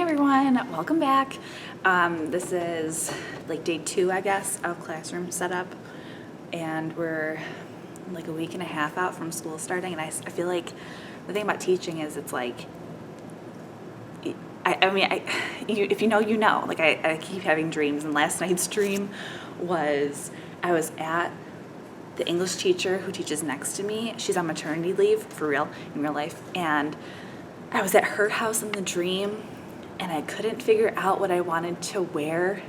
everyone, welcome back. This is like day 2, I guess, of classroom setup, and we're like a week and a half out from school starting, and I feel like the thing about teaching is it's like, if you know, you know. Like I keep having dreams, and last night's dream was I was at the English teacher who teaches next to me. She's on maternity leave, for real, in real life, and I was at her house in the dream, and I couldn't figure out what I wanted to wear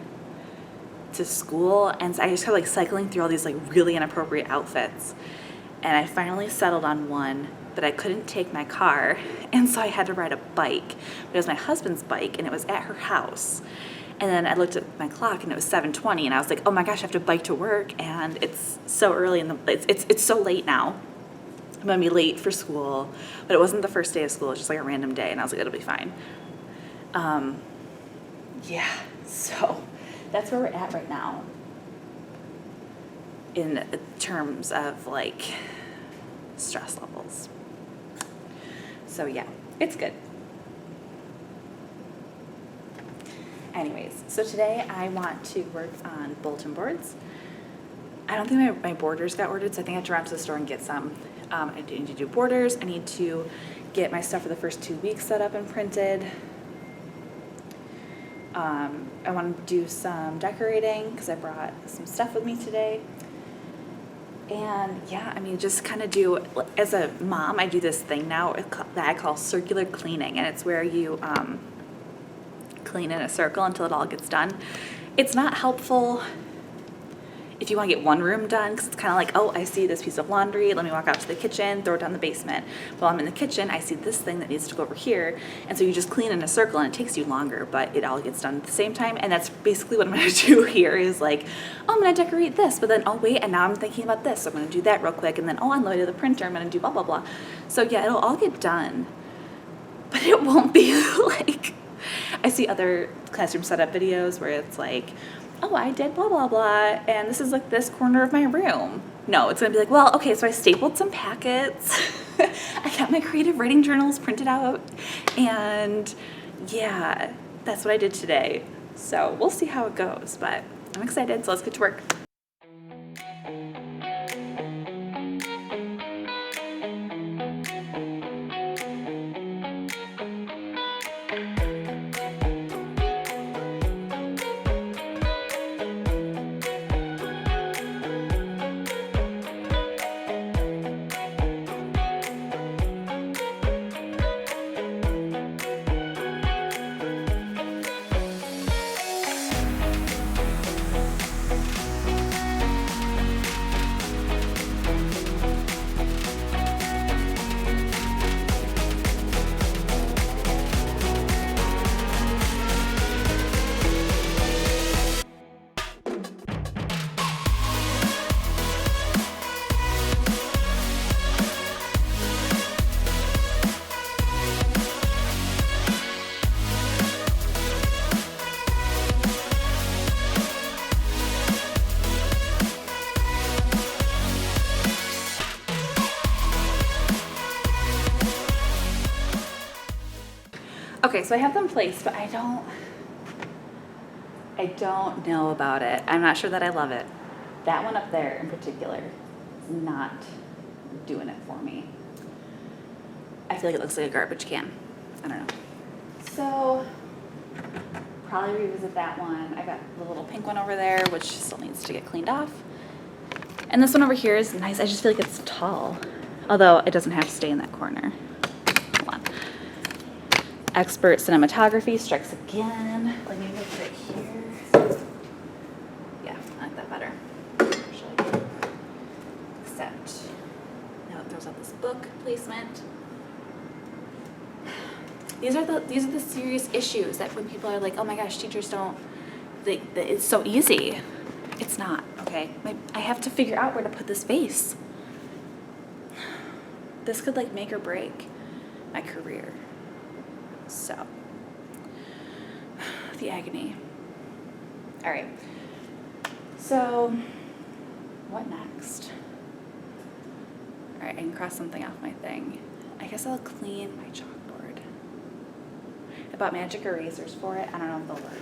to school, and so I just kept like cycling through all these like really inappropriate outfits, and I finally settled on one, but I couldn't take my car, and so I had to ride a bike. But it was my husband's bike, and it was at her house. And then I looked at my clock, and it was 7:20, and I was like, oh my gosh, I have to bike to work, and it's so early in the, it's so late now. I'm gonna be late for school, but it wasn't the first day of school, it was just like a random day, and I was like, it'll be fine. Yeah, so that's where we're at right now in terms of like stress levels. So yeah, it's good. Anyways, so today I want to work on bulletin boards. I don't think my borders got ordered, so I think I have to run to the store and get some. I need to do borders. I need to get my stuff for the first 2 weeks set up and printed. I want to do some decorating because I brought some stuff with me today. And yeah, I mean, just kind of do, as a mom, I do this thing now that I call circular cleaning, and it's where you clean in a circle until it all gets done. It's not helpful if you want to get one room done, because it's kind of like, oh, I see this piece of laundry, let me walk out to the kitchen, throw it down the basement. While I'm in the kitchen, I see this thing that needs to go over here, and so you just clean in a circle, and it takes you longer, but it all gets done at the same time. And that's basically what I'm going to do here, is like, oh, I'm going to decorate this, but then, oh wait, and now I'm thinking about this, so I'm going to do that real quick, and then, oh, on the way to the printer, I'm going to do blah, blah, blah. So yeah, it'll all get done, but it won't be like, I see other classroom setup videos where it's like, oh, I did blah, blah, blah, and this is like this corner of my room. No, it's going to be like, well, okay, so I stapled some packets. I got my creative writing journals printed out, and yeah, that's what I did today. So we'll see how it goes, but I'm excited, so let's get to work. Okay, so I have them placed, but I don't know about it. I'm not sure that I love it. That one up there in particular is not doing it for me. I feel like it looks like a garbage can. I don't know. So probably revisit that one. I got the little pink one over there, which still needs to get cleaned off. And this one over here is nice. I just feel like it's tall, although it doesn't have to stay in that corner. Hold on. Expert cinematography strikes again. Let me move it here. Yeah, I like that better, actually. Except now it throws out this book placement. These are the serious issues that when people are like, oh my gosh, teachers don't, it's so easy. It's not, okay? I have to figure out where to put this vase. This could like make or break my career. So, the agony. All right. So, what next? All right, I can cross something off my thing. I guess I'll clean my chalkboard. I bought magic erasers for it. I don't know if they'll work.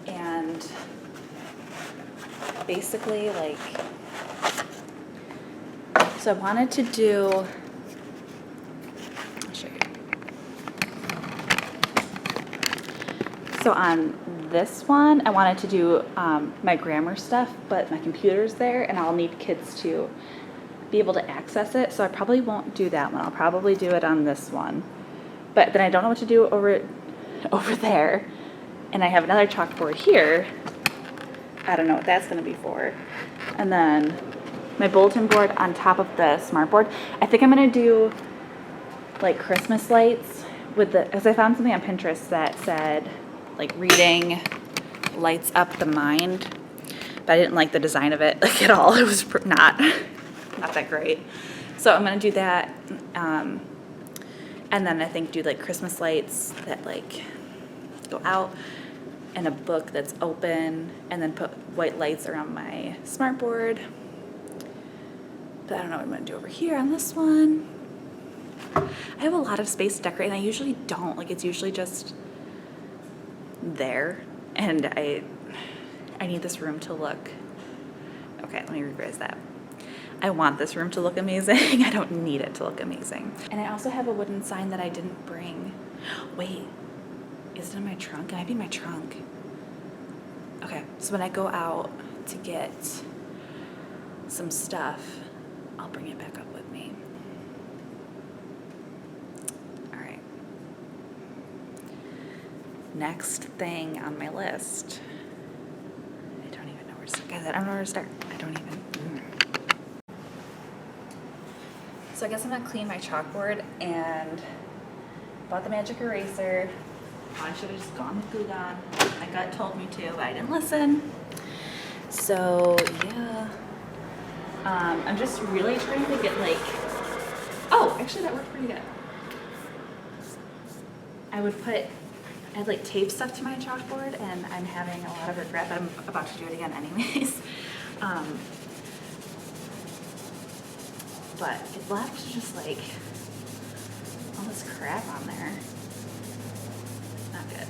And basically, like, so I wanted to do, I'll show you. So on this one, I wanted to do my grammar stuff, but my computer's there and I'll need kids to be able to access it. So I probably won't do that one. I'll probably do it on this one. But then I don't know what to do over there. And I have another chalkboard here. I don't know what that's gonna be for. And then my bulletin board on top of the smart board. I think I'm gonna do like Christmas lights with the, because I found something on Pinterest that said like reading lights up the mind, but I didn't like the design of it like at all. It was not that great. So I'm gonna do that, and then I think do like Christmas lights that like go out, and a book that's open, and then put white lights around my smart board. But I don't know what I'm gonna do over here on this one. I have a lot of space to decorate, and I usually don't. Like, it's usually just there, and I need this room to look, okay, let me rephrase that. I want this room to look amazing. I don't need it to look amazing. And I also have a wooden sign that I didn't bring. Wait, is it in my trunk? It might be in my trunk. Okay, so when I go out to get some stuff, I'll bring it back up with me. All right. Next thing on my list. I don't even know where to start. Guys, I don't know where to start. I don't even. So I guess I'm gonna clean my chalkboard and bought the magic eraser. I should have just gone with glue gun. My gut told me to, but I didn't listen. So yeah, I'm just really trying to get like, oh, actually that worked pretty good. I had like tape stuff to my chalkboard, and I'm having a lot of regret, but I'm about to do it again anyways. But it left just like all this crap on there. Not good.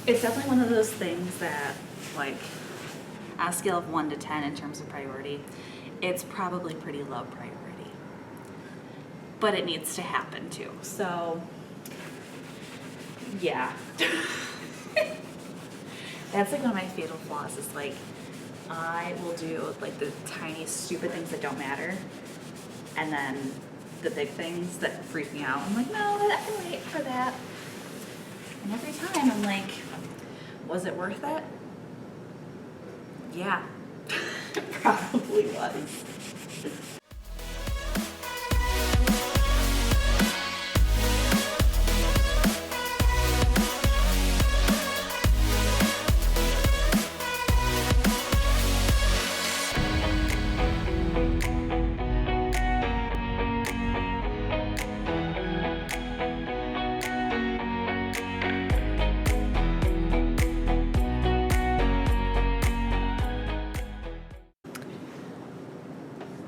It's definitely one of those things that, like, on a scale of 1 to 10 in terms of priority, it's probably pretty low priority. But it needs to happen too. So, yeah. That's like one of my fatal flaws is like, I will do like the tiny stupid things that don't matter, and then the big things that freak me out. I'm like, no, I can wait for that. And every time I'm like, was it worth it? Yeah, it probably was.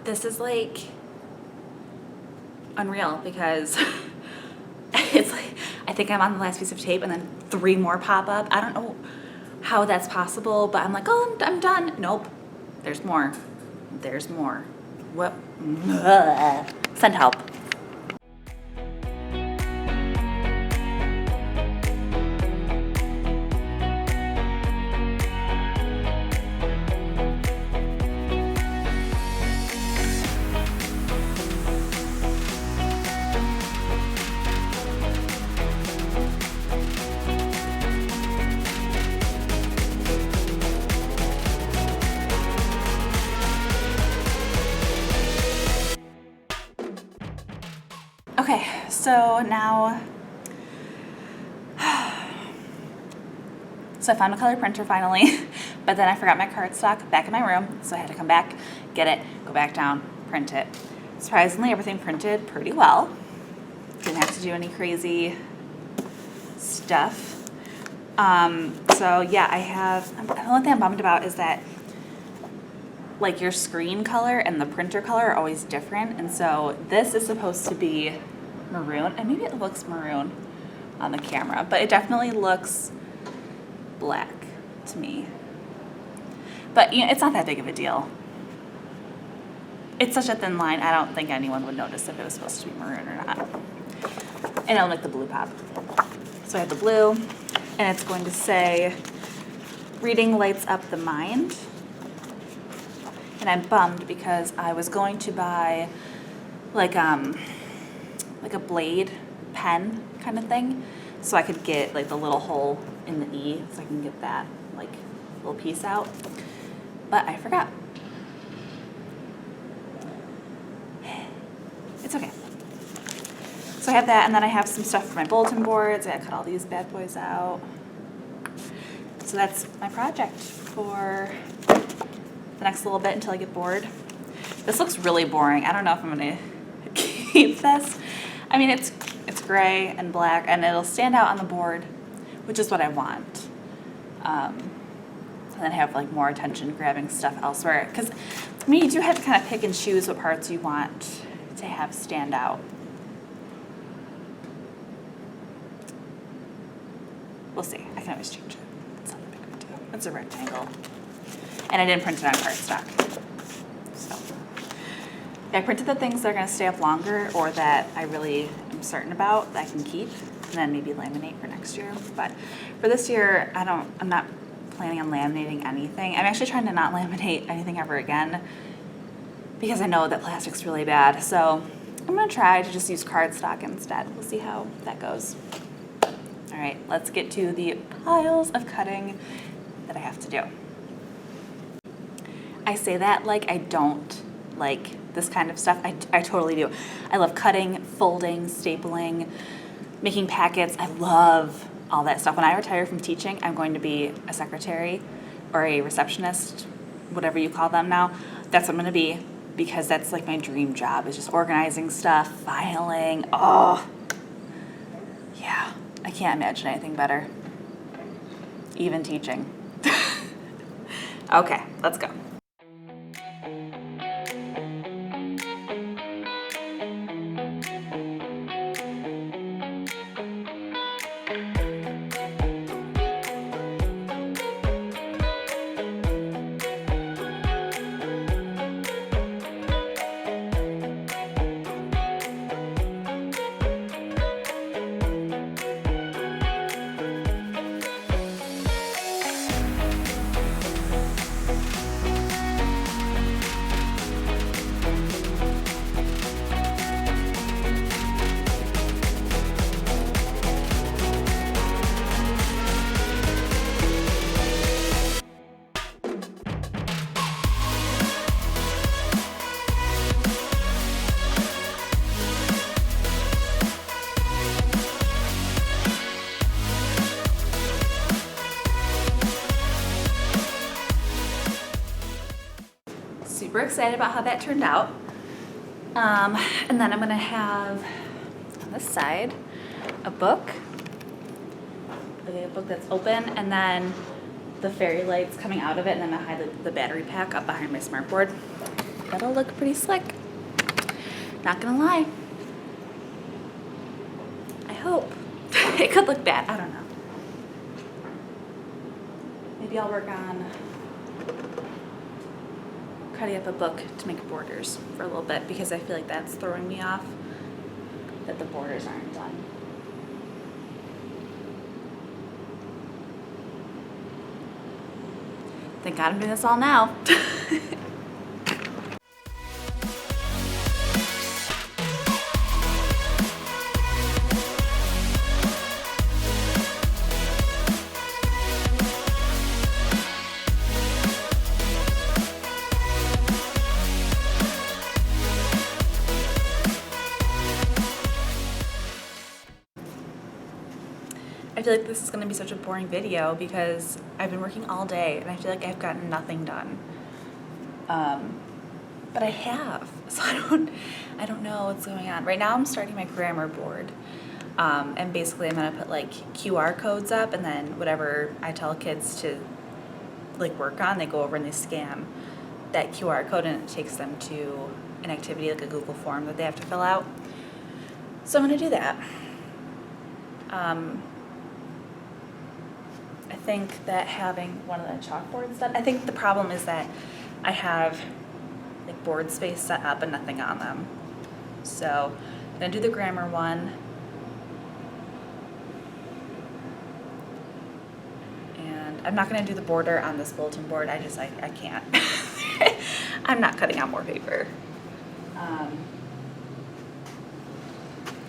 This is like unreal because it's like, I think I'm on the last piece of tape and then 3 more pop up. I don't know how that's possible, but I'm like, oh, I'm done. Nope, there's more. There's more. What? Send help. Okay, so now, so I found a color printer finally, but then I forgot my cardstock back in my room, so I had to come back, get it, go back down, print it. Surprisingly, everything printed pretty well. Didn't have to do any crazy stuff. So yeah, the only thing I'm bummed about is that like your screen color and the printer color are always different. And so this is supposed to be maroon, and maybe it looks maroon on the camera, but it definitely looks black to me. But you know, it's not that big of a deal. It's such a thin line, I don't think anyone would notice if it was supposed to be maroon or not. And it'll make the blue pop. So I have the blue, and it's going to say, reading lights up the mind. And I'm bummed because I was going to buy like a blade pen kind of thing, so I could get like the little hole in the E, so I can get that like little piece out. But I forgot. It's okay. So I have that, and then I have some stuff for my bulletin boards. I gotta cut all these bad boys out. So that's my project for the next little bit until I get bored. This looks really boring. I don't know if I'm gonna keep this. I mean, it's gray and black, and it'll stand out on the board, which is what I want. And then have like more attention grabbing stuff elsewhere. Because I mean, you do have to kind of pick and choose what parts you want to have stand out. We'll see. I can always change it. It's not a big of a deal. It's a rectangle. And I didn't print it on cardstock. So I printed the things that are going to stay up longer or that I really am certain about that I can keep, and then maybe laminate for next year. But for this year, I'm not planning on laminating anything. I'm actually trying to not laminate anything ever again because I know that plastic's really bad. So I'm going to try to just use cardstock instead. We'll see how that goes. All right, let's get to the piles of cutting that I have to do. I say that like I don't like this kind of stuff. I totally do. I love cutting, folding, stapling, making packets. I love all that stuff. When I retire from teaching, I'm going to be a secretary or a receptionist, whatever you call them now. That's what I'm going to be, because that's like my dream job, is just organizing stuff, filing. Oh, yeah. I can't imagine anything better. Even teaching. Okay, let's go. Super excited about how that turned out. And then I'm gonna have on this side a book that's open, and then the fairy lights coming out of it, and then I hide the battery pack up behind my smartboard. That'll look pretty slick. Not gonna lie. I hope. It could look bad, I don't know. Maybe I'll work on cutting up a book to make borders for a little bit, because I feel like that's throwing me off, that the borders aren't done. Thank God I'm doing this all now. I feel like this is going to be such a boring video because I've been working all day and I feel like I've gotten nothing done. But I have, so I don't know what's going on. Right now I'm starting my grammar board, and basically I'm going to put like QR codes up, and then whatever I tell kids to like work on, they go over and they scan that QR code and it takes them to an activity like a Google form that they have to fill out. So I'm going to do that. I think that having one of the chalkboards done, I think the problem is that I have like board space set up and nothing on them. So I'm going to do the grammar one. And I'm not going to do the border on this bulletin board. I can't. I'm not cutting out more paper.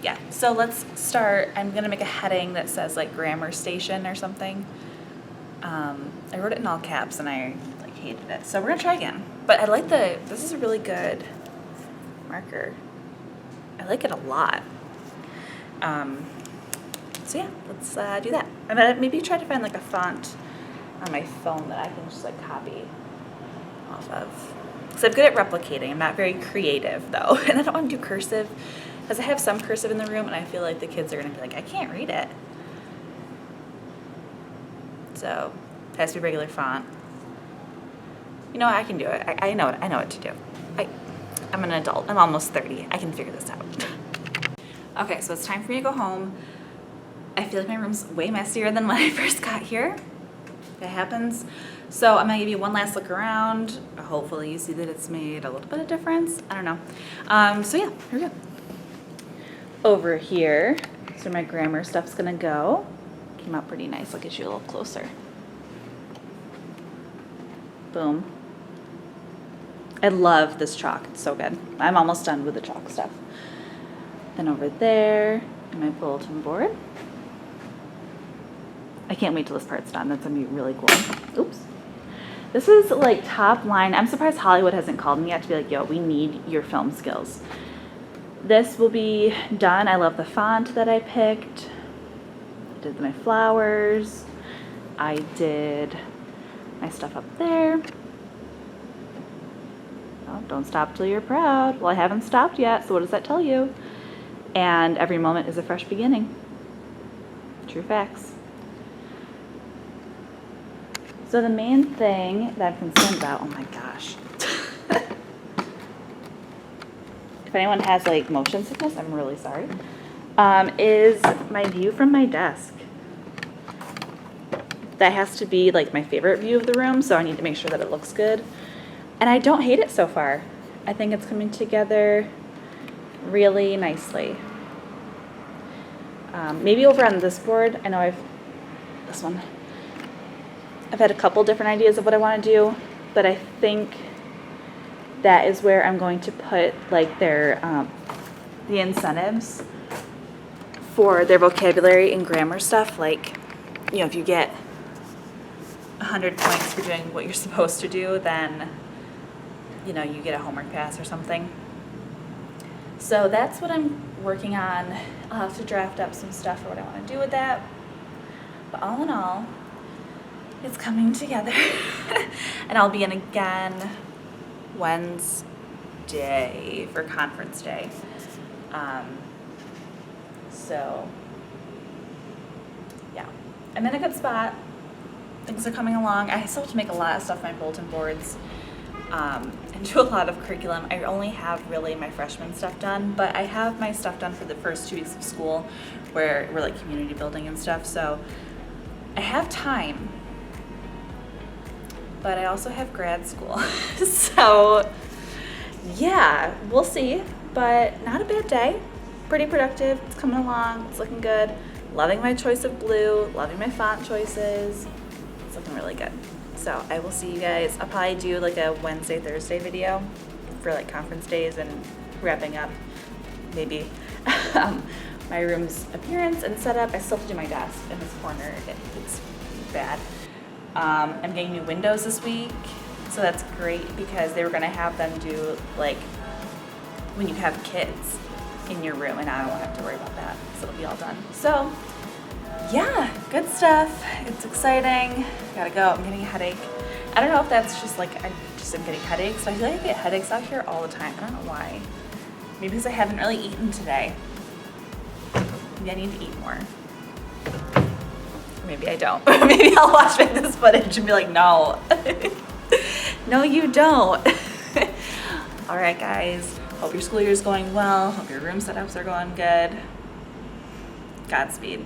Yeah, so let's start. I'm going to make a heading that says like grammar station or something. I wrote it in all caps and I like hated it. So we're going to try again. But I like this is a really good marker. I like it a lot. So yeah, let's do that. I'm going to maybe try to find like a font on my phone that I can just like copy off of. Because I'm good at replicating. I'm not very creative though. And I don't want to do cursive because I have some cursive in the room and I feel like the kids are going to be like, I can't read it. So it has to be regular font. You know what? I can do it. I know what to do. I'm an adult. I'm almost 30. I can figure this out. Okay, so it's time for me to go home. I feel like my room's way messier than when I first got here. That happens. So I'm gonna give you one last look around. Hopefully you see that it's made a little bit of difference. I don't know. So yeah, here we go. Over here, so my grammar stuff's gonna go. Came out pretty nice. I'll get you a little closer. Boom. I love this chalk. It's so good. I'm almost done with the chalk stuff. Then over there, my bulletin board. I can't wait till this part's done. That's gonna be really cool. Oops. This is like top line. I'm surprised Hollywood hasn't called me yet to be like, yo, we need your film skills. This will be done. I love the font that I picked. I did my flowers. I did my stuff up there. Oh, don't stop till you're proud. Well, I haven't stopped yet, so what does that tell you? And every moment is a fresh beginning. True facts. So the main thing that I'm concerned about, oh my gosh. If anyone has like motion sickness, I'm really sorry, is my view from my desk. That has to be like my favorite view of the room, so I need to make sure that it looks good. And I don't hate it so far. I think it's coming together really nicely. Maybe over on this board, I know this one, I've had a couple different ideas of what I want to do, but I think that is where I'm going to put like their, the incentives for their vocabulary and grammar stuff. Like, you know, if you get 100 points for doing what you're supposed to do, then, you know, you get a homework pass or something. So that's what I'm working on. I'll have to draft up some stuff for what I want to do with that. But all in all, it's coming together. And I'll be in again Wednesday for conference day. So yeah, I'm in a good spot. Things are coming along. I still have to make a lot of stuff on my bulletin boards and do a lot of curriculum. I only have really my freshman stuff done, but I have my stuff done for the first 2 weeks of school where we're like community building and stuff. So I have time, but I also have grad school. So yeah, we'll see, but not a bad day. Pretty productive. It's coming along. It's looking good. Loving my choice of blue. Loving my font choices. It's looking really good. So I will see you guys. I'll probably do like a Wednesday, Thursday video for like conference days and wrapping up maybe my room's appearance and setup. I still have to do my desk in this corner. It's bad. I'm getting new windows this week, so that's great because they were gonna have them do like when you have kids in your room, and I don't have to worry about that, so it'll be all done. So yeah, good stuff. It's exciting. Gotta go. I'm getting a headache. I don't know if that's just like I just am getting headaches, but I feel like I get headaches out here all the time. I don't know why. Maybe because I haven't really eaten today. Maybe I need to eat more. Maybe I don't. Maybe I'll watch this footage and be like, no. No, you don't. All right, guys. Hope your school year is going well. Hope your room setups are going good. Godspeed.